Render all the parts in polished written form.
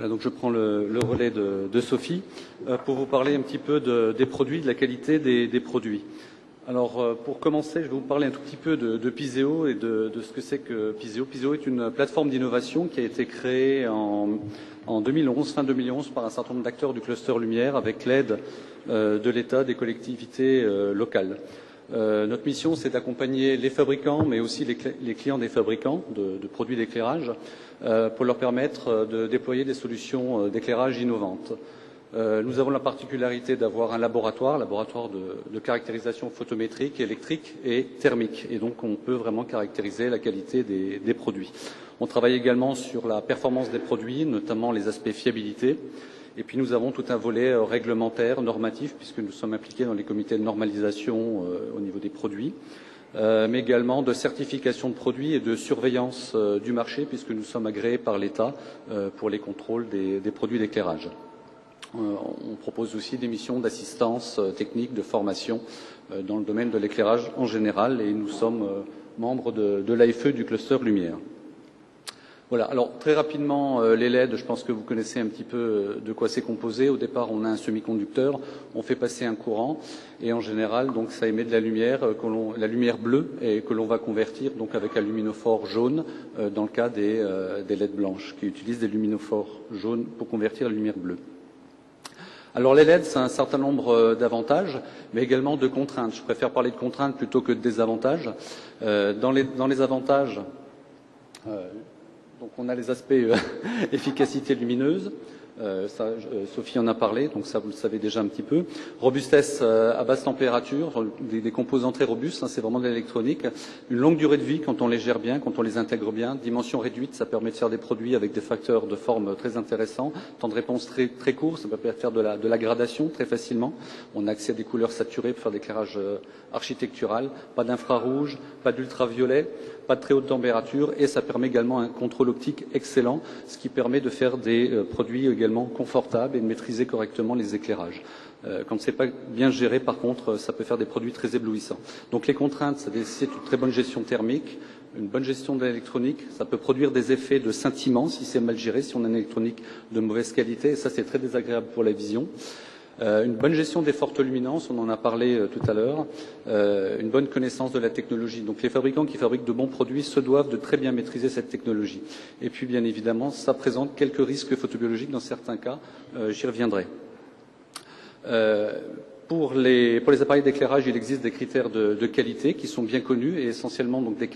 Voilà, donc je prends le relais de Sophie pour vous parler un petit peu des produits, de la qualité des produits. Alors, pour commencer, je vais vous parler un tout petit peu de Piseo et de ce que c'est que Piseo. Piseo est une plateforme d'innovation qui a été créée en 2011, fin 2011, par un certain nombre d'acteurs du cluster Lumière avec l'aide de l'État, des collectivités locales. Notre mission, c'est d'accompagner les fabricants, mais aussi les clients des fabricants de produits d'éclairage pour leur permettre de déployer des solutions d'éclairage innovantes. Nous avons la particularité d'avoir un laboratoire de caractérisation photométrique, électrique et thermique. Et donc, on peut vraiment caractériser la qualité des produits. On travaille également sur la performance des produits, notamment les aspects fiabilité. Et puis, nous avons tout un volet réglementaire, normatif, puisque nous sommes impliqués dans les comités de normalisation au niveau des produits, mais également de certification de produits et de surveillance du marché, puisque nous sommes agréés par l'État pour les contrôles des produits d'éclairage. On propose aussi des missions d'assistance technique, de formation dans le domaine de l'éclairage en général et nous sommes membres de l'AFE du cluster Lumière. Voilà, alors très rapidement, les LED, je pense que vous connaissez un petit peu de quoi c'est composé. Au départ, on a un semi-conducteur, on fait passer un courant et en général, donc ça émet de la lumière, la lumière bleue et que l'on va convertir donc avec un luminophore jaune dans le cas des LED blanches qui utilisent des luminophores jaunes pour convertir la lumière bleue. Alors les LED, c'est un certain nombre d'avantages, mais également de contraintes. Je préfère parler de contraintes plutôt que de désavantages. Dans les avantages, donc on a les aspects efficacité lumineuse. Sophie en a parlé, donc ça vous le savez déjà un petit peu. Robustesse à basse température, des composants très robustes, hein, c'est vraiment de l'électronique. Une longue durée de vie quand on les gère bien, quand on les intègre bien. Dimension réduite, ça permet de faire des produits avec des facteurs de forme très intéressants. Temps de réponse très court, ça permet de faire de la gradation très facilement. On a accès à des couleurs saturées pour faire de l'éclairage architectural. Pas d'infrarouge, pas d'ultraviolet, pas de très haute température et ça permet également un contrôle optique excellent, ce qui permet de faire des produits également confortables et de maîtriser correctement les éclairages. Quand c'est pas bien géré, par contre, ça peut faire des produits très éblouissants. Donc les contraintes, ça nécessite une très bonne gestion thermique, une bonne gestion de l'électronique. Ça peut produire des effets de scintillement si c'est mal géré, si on a une électronique de mauvaise qualité. Et ça, c'est très désagréable pour la vision. Une bonne gestion des fortes luminances, on en a parlé tout à l'heure, une bonne connaissance de la technologie. Donc les fabricants qui fabriquent de bons produits se doivent de très bien maîtriser cette technologie. Et puis bien évidemment, ça présente quelques risques photobiologiques dans certains cas, j'y reviendrai. Pour les appareils d'éclairage, il existe des critères de qualité qui sont bien connus et essentiellement donc des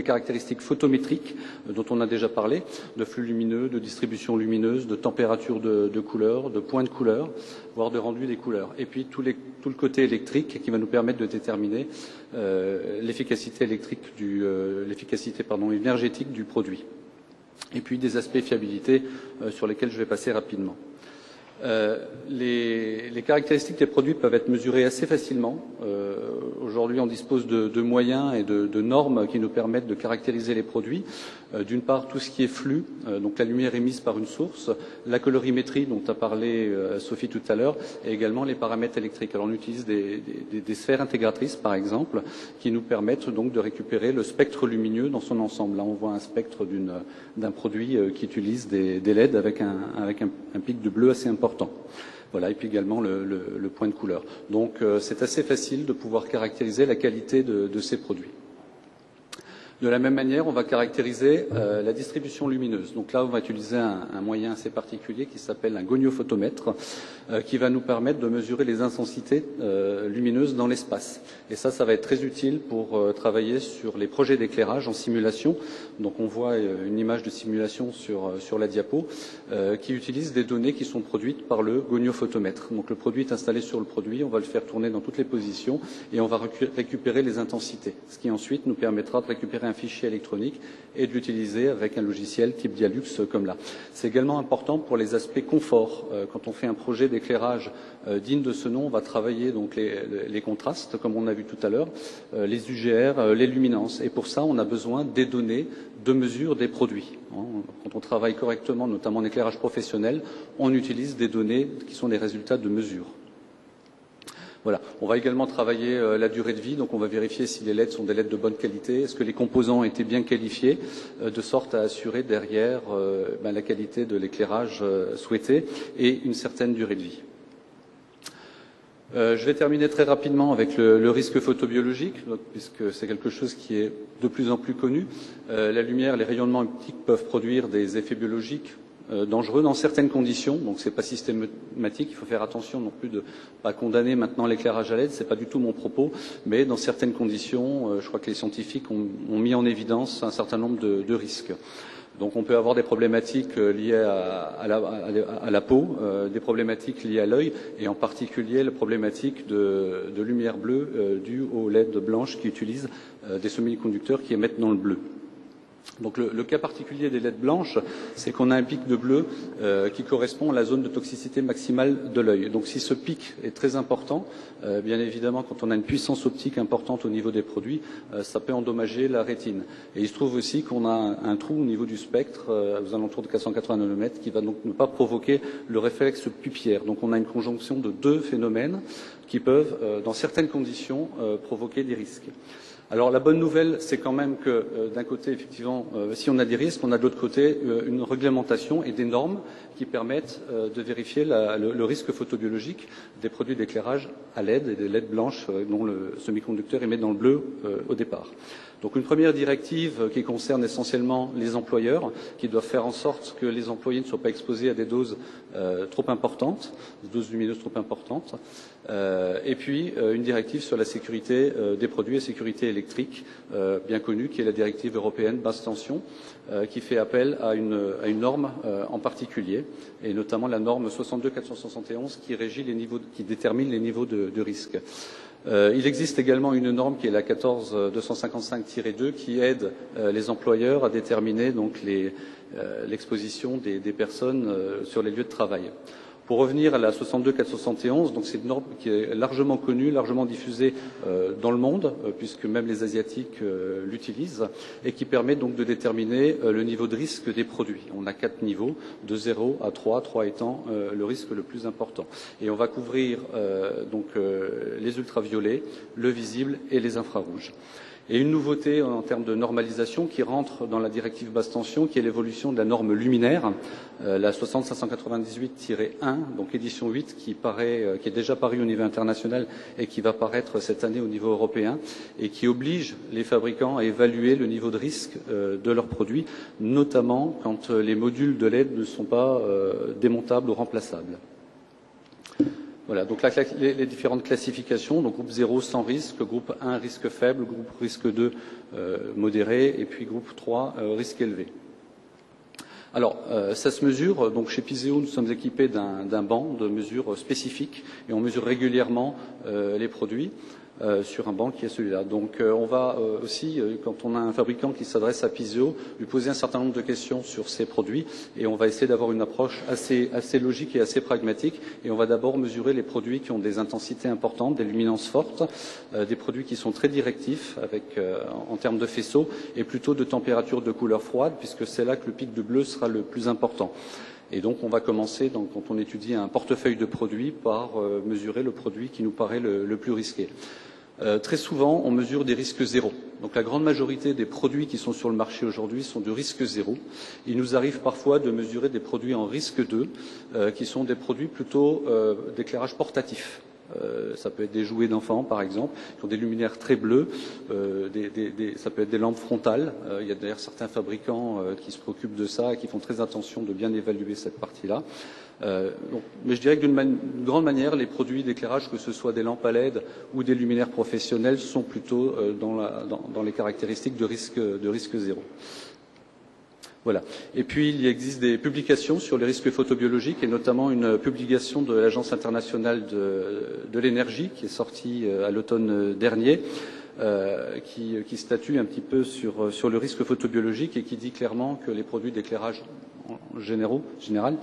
caractéristiques photométriques dont on a déjà parlé, de flux lumineux, de distribution lumineuse, de température de couleur, de points de couleur, voire de rendu des couleurs. Et puis tout le côté électrique qui va nous permettre de déterminer l'efficacité énergétique du produit. Et puis des aspects fiabilité sur lesquels je vais passer rapidement. Les caractéristiques des produits peuvent être mesurées assez facilement. Aujourd'hui, on dispose de moyens et de normes qui nous permettent de caractériser les produits. D'une part, tout ce qui est flux, donc la lumière émise par une source, la colorimétrie dont a parlé Sophie tout à l'heure, et également les paramètres électriques. Alors, on utilise des sphères intégratrices, par exemple, qui nous permettent donc de récupérer le spectre lumineux dans son ensemble. Là, on voit un spectre d'un produit qui utilise des LED avec un pic de bleu assez important. Voilà, et puis également le point de couleur. Donc c'est assez facile de pouvoir caractériser la qualité de ces produits. De la même manière, on va caractériser la distribution lumineuse. Donc là, on va utiliser un moyen assez particulier qui s'appelle un goniophotomètre, qui va nous permettre de mesurer les intensités lumineuses dans l'espace. Et ça va être très utile pour travailler sur les projets d'éclairage en simulation. Donc on voit une image de simulation sur la diapo qui utilise des données qui sont produites par le goniophotomètre. Donc le produit est installé sur le produit, on va le faire tourner dans toutes les positions et on va récupérer les intensités, ce qui ensuite nous permettra de récupérer un fichier électronique et de l'utiliser avec un logiciel type Dialux comme là. C'est également important pour les aspects confort. Quand on fait un projet d'éclairage digne de ce nom, on va travailler donc les contrastes, comme on a vu tout à l'heure, les UGR, les luminances. Et pour ça, on a besoin des données de mesure des produits. Quand on travaille correctement, notamment en éclairage professionnel, on utilise des données qui sont des résultats de mesure. Voilà. On va également travailler la durée de vie, donc on va vérifier si les LED sont des LED de bonne qualité, est-ce que les composants ont été bien qualifiés, de sorte à assurer derrière la qualité de l'éclairage souhaité et une certaine durée de vie. Je vais terminer très rapidement avec le risque photobiologique, puisque c'est quelque chose qui est de plus en plus connu. La lumière, les rayonnements optiques peuvent produire des effets biologiques dangereux dans certaines conditions, donc c'est pas systématique. Il faut faire attention non plus de pas condamner maintenant l'éclairage à LED, c'est pas du tout mon propos, mais dans certaines conditions, je crois que les scientifiques ont mis en évidence un certain nombre de risques. Donc on peut avoir des problématiques liées à la peau, des problématiques liées à l'œil, et en particulier la problématique de lumière bleue due aux LED blanches qui utilisent des semi-conducteurs qui émettent dans le bleu. Donc le cas particulier des LED blanches, c'est qu'on a un pic de bleu qui correspond à la zone de toxicité maximale de l'œil. Donc si ce pic est très important, bien évidemment, quand on a une puissance optique importante au niveau des produits, ça peut endommager la rétine. Et il se trouve aussi qu'on a un trou au niveau du spectre, aux alentours de 480 nanomètres, qui va donc ne pas provoquer le réflexe pupillaire. Donc on a une conjonction de deux phénomènes qui peuvent, dans certaines conditions, provoquer des risques. Alors la bonne nouvelle, c'est quand même que d'un côté, effectivement, si on a des risques, on a de l'autre côté une réglementation et des normes qui permettent de vérifier le risque photobiologique des produits d'éclairage à LED et des LED blanches dont le semi-conducteur émet dans le bleu au départ. Donc une première directive qui concerne essentiellement les employeurs, qui doivent faire en sorte que les employés ne soient pas exposés à des doses trop importantes, des doses lumineuses trop importantes, et puis une directive sur la sécurité des produits et sécurité électrique, bien connue, qui est la directive européenne basse tension, qui fait appel à une norme en particulier, et notamment la norme 62-471 qui détermine les niveaux de risque. Il existe également une norme qui est la 14-255-2 qui aide les employeurs à déterminer donc l'exposition des personnes sur les lieux de travail. Pour revenir à la 62-471, donc c'est une norme qui est largement connue, largement diffusée dans le monde, puisque même les Asiatiques l'utilisent, et qui permet donc de déterminer le niveau de risque des produits. On a 4 niveaux, de 0 à 3, 3 étant le risque le plus important. Et on va couvrir les ultraviolets, le visible et les infrarouges. Et une nouveauté en termes de normalisation qui rentre dans la directive basse tension, qui est l'évolution de la norme luminaire, la 60598-1, donc édition 8, qui est déjà parue au niveau international et qui va paraître cette année au niveau européen, et qui oblige les fabricants à évaluer le niveau de risque de leurs produits, notamment quand les modules de LED ne sont pas démontables ou remplaçables. Voilà, donc les différentes classifications, donc groupe 0 sans risque, groupe 1 risque faible, groupe risque 2 modéré, et puis groupe 3 risque élevé. Alors, ça se mesure, donc chez Piseo, nous sommes équipés d'un banc de mesure spécifique, et on mesure régulièrement les produits sur un banc qui est celui-là. Donc on va aussi, quand on a un fabricant qui s'adresse à Piseo, lui poser un certain nombre de questions sur ses produits, et on va essayer d'avoir une approche assez logique et assez pragmatique, et on va d'abord mesurer les produits qui ont des intensités importantes, des luminances fortes, des produits qui sont très directifs en termes de faisceaux, et plutôt de température de couleur froide, puisque c'est là que le pic de bleu sera le plus important. Et donc on va commencer, quand on étudie un portefeuille de produits, par mesurer le produit qui nous paraît le plus risqué. Très souvent, on mesure des risques zéro. Donc la grande majorité des produits qui sont sur le marché aujourd'hui sont de risque zéro. Il nous arrive parfois de mesurer des produits en risque 2, qui sont des produits plutôt d'éclairage portatif. Ça peut être des jouets d'enfants, par exemple, qui ont des luminaires très bleus. Ça peut être des lampes frontales. Il y a d'ailleurs certains fabricants qui se préoccupent de ça et qui font très attention de bien évaluer cette partie-là. Mais je dirais que d'une grande manière, les produits d'éclairage, que ce soit des lampes à LED ou des luminaires professionnels, sont plutôt dans les caractéristiques de risque zéro. Voilà. Et puis, il existe des publications sur les risques photobiologiques, et notamment une publication de l'Agence internationale de l'énergie qui est sortie à l'automne dernier, qui statue un petit peu sur le risque photobiologique et qui dit clairement que les produits d'éclairage en général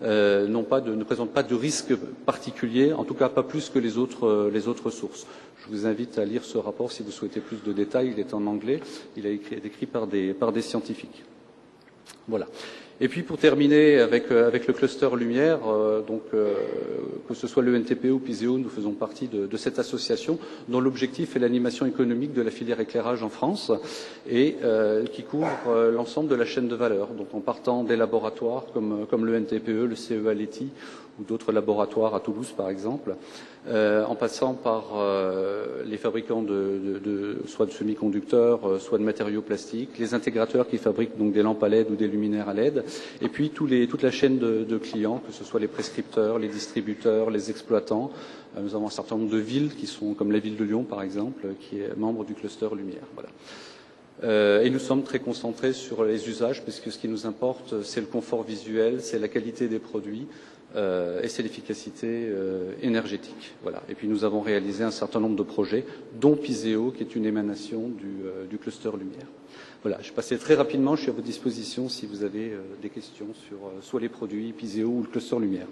ne présentent pas de risque particulier, en tout cas pas plus que les autres sources. Je vous invite à lire ce rapport si vous souhaitez plus de détails. Il est en anglais. Il a été écrit par des scientifiques. Voilà. Et puis pour terminer avec le cluster lumière, que ce soit le NTPE ou Piseo, nous faisons partie de cette association dont l'objectif est l'animation économique de la filière éclairage en France et qui couvre l'ensemble de la chaîne de valeur. Donc en partant des laboratoires comme le NTPE, le CEA Leti ou d'autres laboratoires à Toulouse par exemple, en passant par les fabricants soit de semi-conducteurs, soit de matériaux plastiques, les intégrateurs qui fabriquent donc des lampes à LED ou des luminaires à LED, et puis toute la chaîne de clients, que ce soit les prescripteurs, les distributeurs, les exploitants. Nous avons un certain nombre de villes qui sont, comme la ville de Lyon par exemple, qui est membre du cluster lumière. Voilà. Et nous sommes très concentrés sur les usages, puisque ce qui nous importe, c'est le confort visuel, c'est la qualité des produits, et c'est l'efficacité énergétique. Voilà. Et puis nous avons réalisé un certain nombre de projets, dont Piseo, qui est une émanation du cluster lumière. Voilà, je passais très rapidement, je suis à votre disposition si vous avez des questions sur soit les produits Piseo ou le cluster lumière.